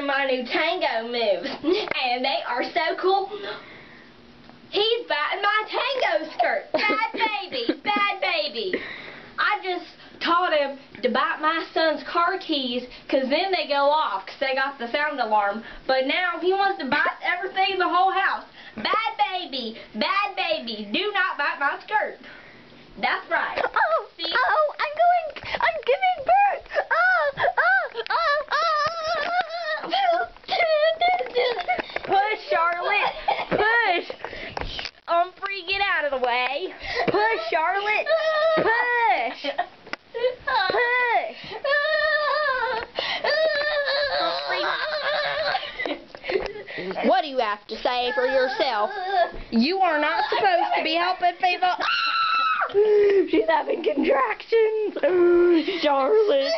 learning my new tango moves, and they are so cool. He's biting my tango skirt. Bad baby, bad baby. I just taught him to bite my son's car keys, because then they go off, because they got the sound alarm. But now he wants to bite everything in the whole house. Bad baby, do not bite my skirt. That's right. Oh, see? oh, I'm giving birth. Push, Charlotte. Push. Humphrey, get out of the way. Push, Charlotte. Push. Push. Humphrey. What do you have to say for yourself? You are not supposed to be helping people. She's having contractions. Charlotte.